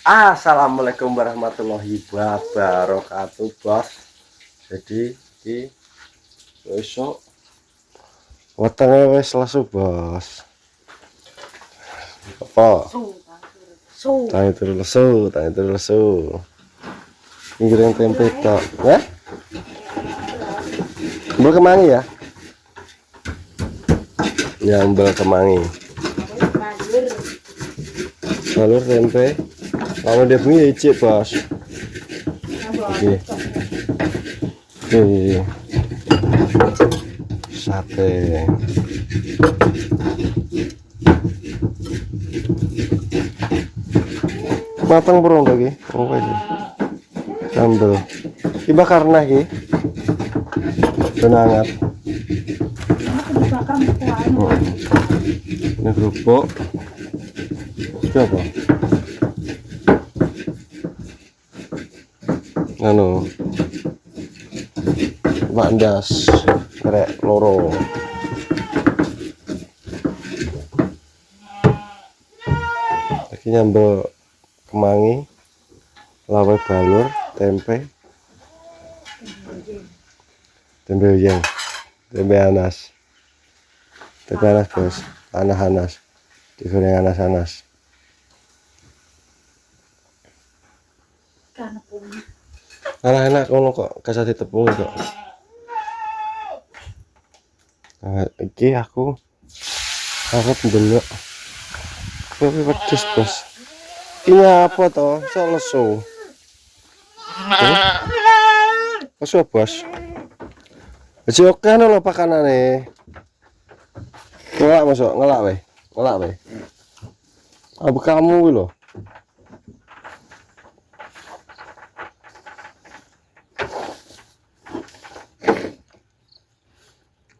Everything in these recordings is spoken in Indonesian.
Assalamualaikum warahmatullahi wabarakatuh, bos. Jadi iki besok wetenge wis lesu, bos. Apa? Tangi turu lesu. Ngiring tempe tok, ya? Mbel kemangi ya? Nyambel kemangi. Balur tempe. Kalau dia punya icip, bos. Oke. Sate. Matang burung lagi. Oh, ini. Sambel. Iba karena ki. Benangat. Ini kerupuk. Siapa? Anu mandas rek loro lagi nyambel kemangi lawe balur tempe uyeng tempe anas bos anas digoreng anas enak kalau kok kasih ditepung kok. Nah, iki aku harap ndelok. Kowe wedhus, bos. Ini apa toh? Sok lesu. Lesu, bos. Wis oke lho pakanane. Ngelak masuk, ngelak we. Apa kamu kuwi lho?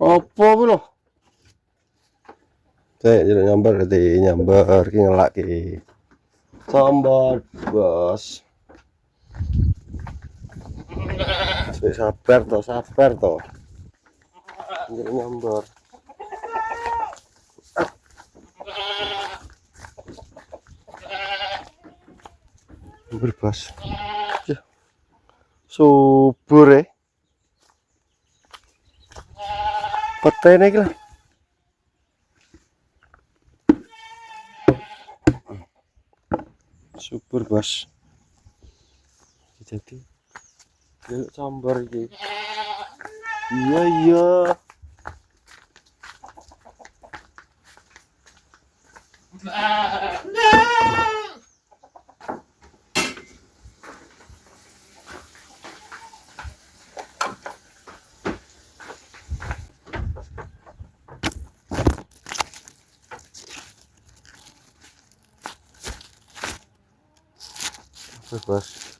Apa kuwi lho? Jadi nyamber ki ngelak ki. Sambar, bos. Sabar toh. Jadi nyamber. Nyamber, bos. Ya. Subur ya. Petene iki lah. Subur, bos. Jadi delok sambar iki. Iya. Bos.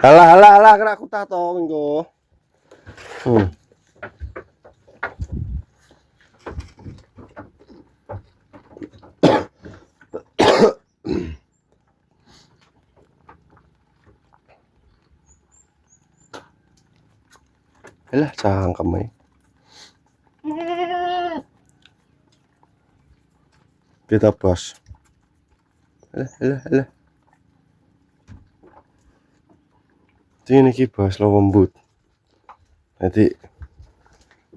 Alah, kena aku tato minggu. Alah, cangkem kita, bos. Alah. Ini ki bos lo lembut. Nanti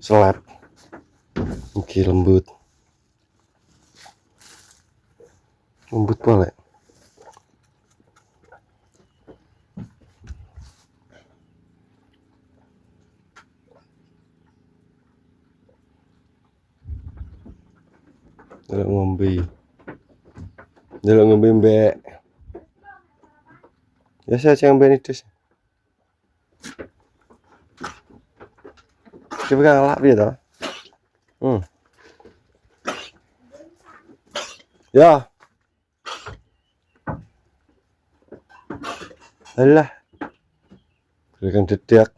selap. Iki lembut boleh. Delok ngombe mbek. Ya saya ceng benedis. Coba ngelak piye to? Ya. Alah. Berikan dedak.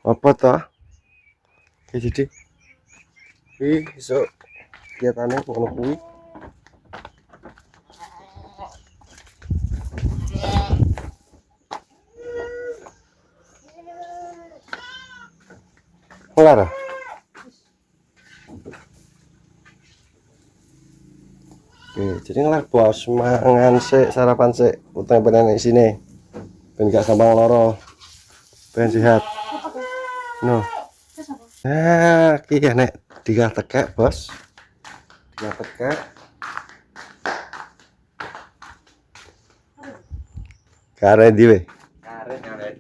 Apa toh? Oke, jadi iso kegiatannya ngono kuwi. Oke, jadi ngelar bos mangan sik sarapan sik utang penenek sini. Ben gak gampang loro. Ben sehat. No. Nah, iki ya nek diga tekek, Bos. Diga tekek. Karet di we.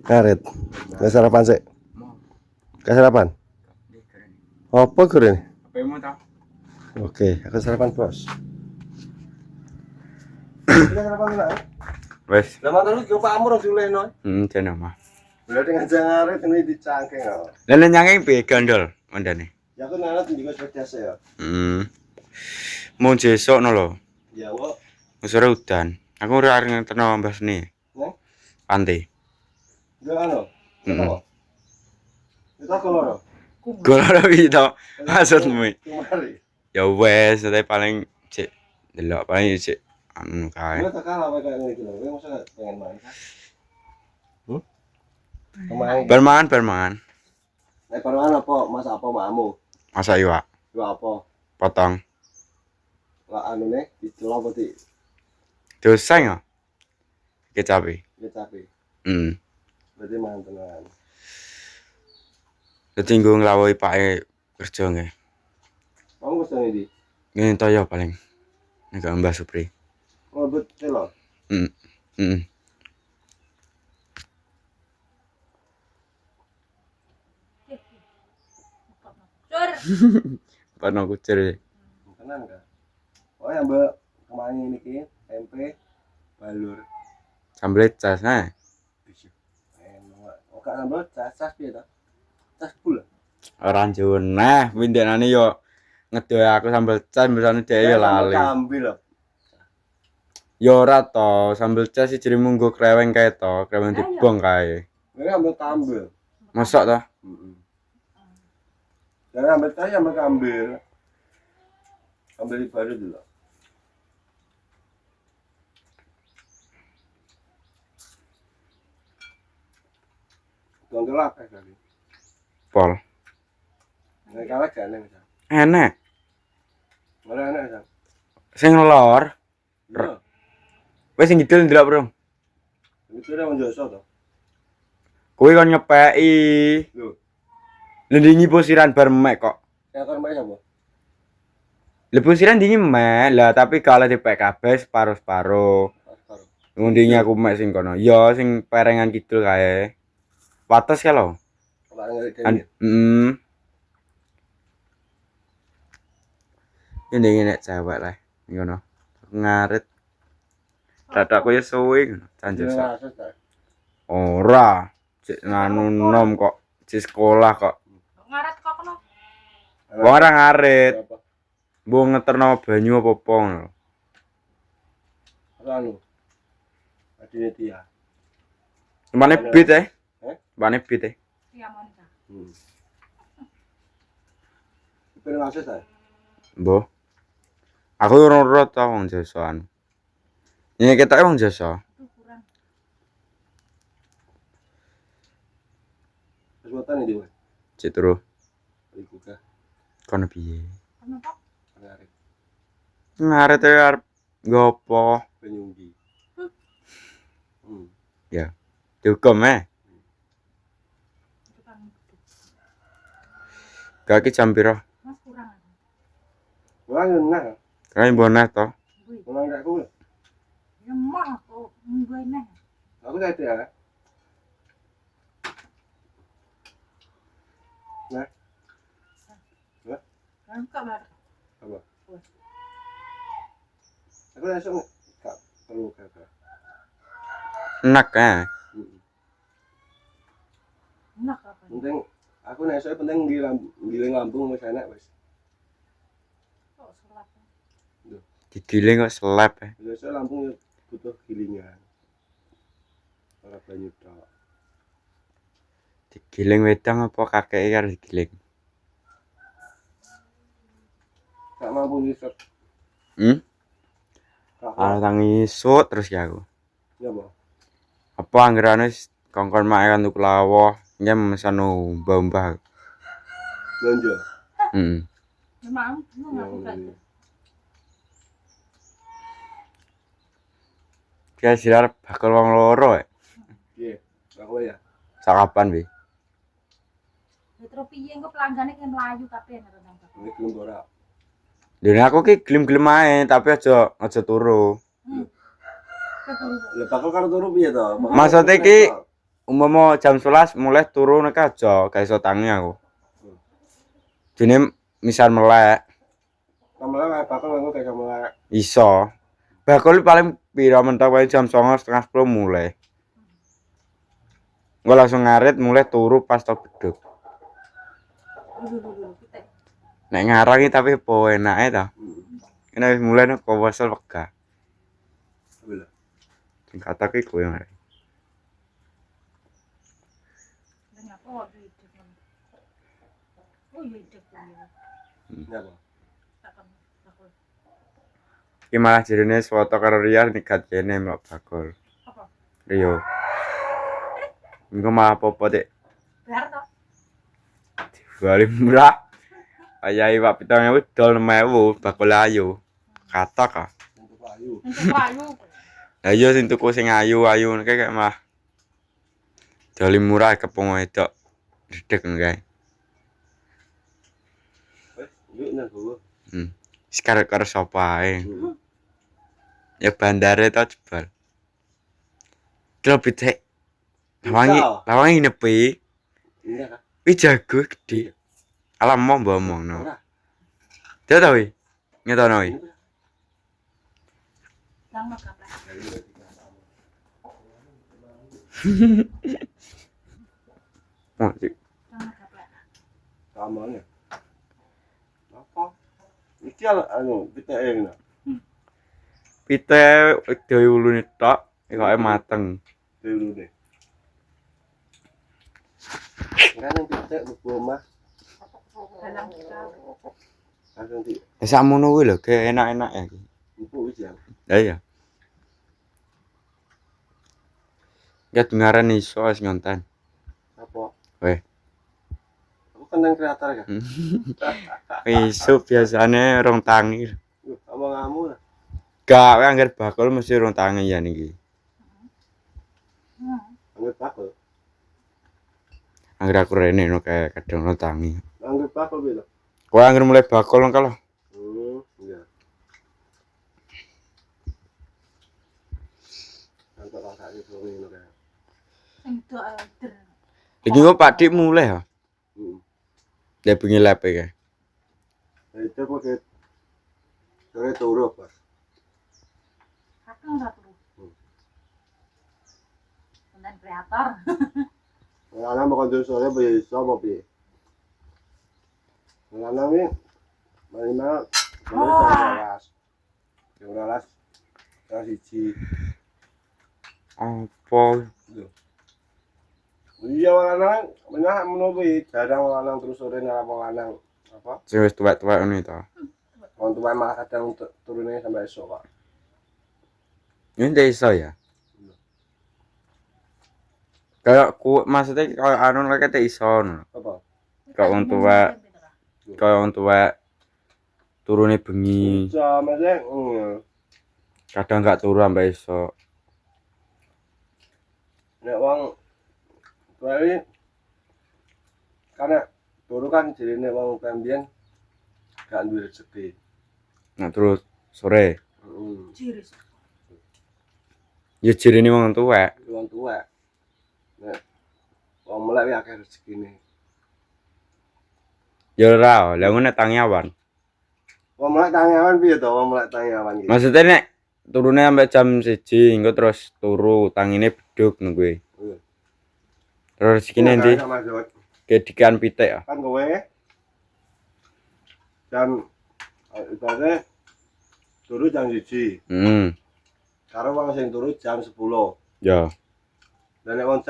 Karet. Wis sarapan sik. Ka sarapan? Apa goreng? Oke, aku sarapan, Bos. Wes. Lah mantan lu Pak Amur dilehno. Jeneng mah. Berarti ngajak ngaret ini dicangkeng kok. Lah nyangking piye gondol mandane? Ya aku nanti juga sepeda ya. Mau besok no lho. Ya kok. Wis ora udan. Aku ora arep ngeteno mbas ni. Neng? Pantai. Enggak anu. Apa? Kita koloro. Goloro iki to. Maksudmu. Kemari. Ya wes, tapi paling cek delok paling cek anu kae. Gue tak kalah kayak ngene iki lho. Gue masa pengen main. Kemarin. Bermangan. Nek perman apa? Mas apa makmu? Masak iwak, Gua apa? potong. Lah anu ne dicelok apa di Doseng ya? Kecapi. kecapi. Berarti mangan tenan. Dadi nggo nglawohi pake kerja nggih. Kamu kesane di? Ngene to ya paling. Nek Mbah Supri. Oh, betul loh. Pano kucir. Tenan kan? Oh, yang mbak kemarin ini ki tempe balur. Sambel cas nah. Enak. Oh, gak sambal cas piye to? Cas pula. Ora njone, windenane yo ngedoe aku sambel cas mbesane dhewe yo lali. Ambil loh. Ya ora to, sambel cas iki jenenge nggo kreweng kae to, kreweng dibong kae. Ini ambil tambel. Mosok to? Dan ambil cas ambil ambil. Ambil di baru dulu. Tuang gelap kali. Pol. Nek kalah gak neng. Enak. Mana enak kan? Sing lor, Iya. wis sing ngidul ndelok, Bro. Itu udah menjoso to. Kuwi kon nyepeki. Lho, Lendingi posiran bar mek kok. yang kon main apa? Lebusiran dingin mek, lah tapi kalau dipek kabeh separo-separo. Paru. Ngundingi aku mek sing kono. Ya sing perengan kidul kae. Wates ka lho. Ora ngerti dhewe. Ini nek cewek lah, ngono. Ngarit. Dadakku ya suwe ngono, janjus. Ora, cek nganu nom kok, cek sekolah kok. Ngaret kok kono. Wong ora ngarit. Mbok ngeterno banyu apa-apa ngono. Anu. Adine dia. Mane bit Mane bit Iya Monica. Pero ngases ta? Mbok. Aku ora tau wong jasaan. Ini kita wong jasa. Kurang. Sesuatu di mana? Citru. Iku ka. Kono piye? Kenapa? Ngarit. Ngarit arep ngopo? Penyunggi. Ya. Dihukum Kaki jam piro? Mas kurang. Kurang enak. Kae boneh to. Kurang gak kuwi. Ya mah aku mbuh neh. Aku saya ya. Nah. Nah. Kan kok bar. Apa? Aku langsung gak perlu kakak. Enak Enak apa? Penting aku nek iso penting ngiling lambung wis enak wis. Kok selap. Digiling kok seleb Biasa lambung butuh gilingan. Ora banyu tok. Digiling wedang apa kakeke karo digiling? Gak mampu ngisep. Tang isuk terus ya aku. Ya, Bang. Apa anggaran wis kongkon mak kan tuku lawoh, nyem mesano mbah-mbah. Belanja. Memang aku gak. Kayak silar bakal wong loro ya. Iya, aku ya. Sakapan bi. Ya terus piye engko pelanggane ki mlayu kabeh nang Bang. Ini belum ora. Dene aku ki gelem-gelem ae tapi aja turu. Lah bakal karo turu piye to? Maksudnya ki umpama jam 11 mulai turu nek aja gak iso tangi aku. Dene misal melek Kamu bakal ngono kayak kamu lah. iso. Bakul paling pira mentok wae jam 09.30 setengah 10 mulai. Gue langsung ngarit mulai turu pas tok beduk. Dulu kita. Nek ngarangi tapi po enake ta. Kene wis mulai nek kowasel wegah. Bila. Sing kata ki kowe ngarangi. Dengan apa hidup. Oh iya hidup ini. Ya, Bang. Takkan bakul. Ki malah jerene foto karo Ria nikat kene mbok bakul. Apa? Rio. Engko malah popo dek. Bayar toh? Bali murah. Ayai Pak Pitong dol 6.000 bakul ayu. Katok ah. Untuk ayu. Untuk payu. Lah iya sing tuku sing ayu-ayu kayak mah. Doli murah kepung wedok. Dedek kae. Wes, yuk nang gua. Sekarang karo sapa ae. Ya bandare to jebal. Kilo pitik. Lawangi nepi. Iya kan? Wi jago gede. Alam mau ngomong no. Ora. Dia tau wi. Ngetono wi. Yang makan lah. Oh, Yang makan lah. Kamane. Apa? Iki anu kita ing. pitik dhewe ulune tok, kok mateng. Dulu deh. Kan yang kita buku omah Dalam kita. langsung di Ya sakmono kuwi lho, ge enak-enak ya. buku wis ya. Lah iya. Ya dengaran iso wis ngonten. Apa? Weh. Aku kan yang kreator kan. Iso biasane rong tangi. Omong kamu lah. Gak kowe anggar bakul mesti rong tangi ya niki. Anggap bakul. Anggar aku rene no kayak kadang rong tangi. Anggap bakul bilo. Kowe anggar mulai bakul kalau Iya. Anggap kakak itu ini kayak. Sing do alder. iki kok Pak Dik mulai ya. Dia bengi lepe kae. Itu pakai sore turu pas. Kakang satu. Konten kreator. Anak mau kondur sore bisa mau piye? Anak ini mana kelas. Kelas kelas siji. Apa? Iya lanang, menyah menuwi jarang lanang terus sore nara lanang apa? Sing wis tuwek-tuwek ngene to. Wong tuwa malah kadang turune sampai esok, Pak. Ini ndak iso ya. Kayak ku maksudnya kayak anu kate iso no. Apa? Kayak wong tuwek, kayak wong tuwek turune bengi. Bisa, maksudnya, Kadang gak turu sampai iso. nek wong tuwa iki karena turu kan jirine wong pembien gak duwe rezeki. Nah terus sore Ciris. ya jirine wong tuwek. Wong tuwa. Nek wong melek ya akeh rezekine. Ya ora, lha ngono tangi awan. Wong melek tangi awan piye to? Wong melek tangi awan iki. Maksudnya nek turune sampai jam 1 engko terus turu tangine beduk nang kuwi. Terus rezekine ndi? Kedikan pitik ya. Kan kowe jam ibaratnya turu jam 1. Karo wong sing turu jam 10. Ya. Dan nek wong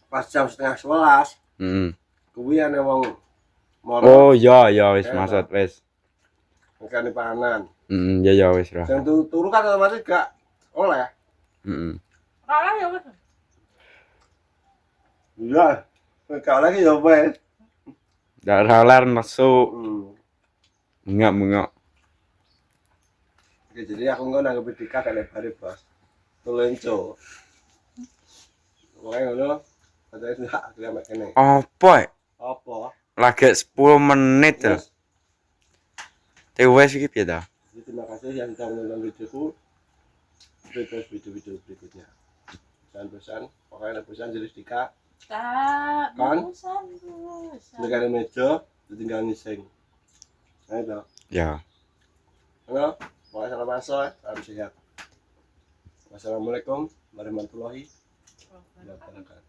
pas jam setengah 11, kuwi ana wong moro. Oh iya ya wis maksud wis. Ngekani panganan. Ya wis ra. Sing turu kan otomatis gak oleh. Kalah ya wis. Iya. Gak oleh ya wis. Ndak ralar nesu. Bengak-bengak. Oke, jadi aku nggak nanggep dika kayak lebar bos. Tulenco. Pokoknya ngono. Katanya tidak akhirnya mek kene. Apa? Ya? Apa? Lagi 10 menit loh. Terus, Tewes iki piye ta? terima kasih yang sudah menonton videoku. Terus video-video berikutnya. Pesan-pesan, pokoknya ada pesan jenis Dika. Tak, Kan? bosan. Negara meja, tinggal ngising. Ayo dong. Ya. Halo, pokoknya salam masuk, salam sehat. Wassalamualaikum warahmatullahi wabarakatuh.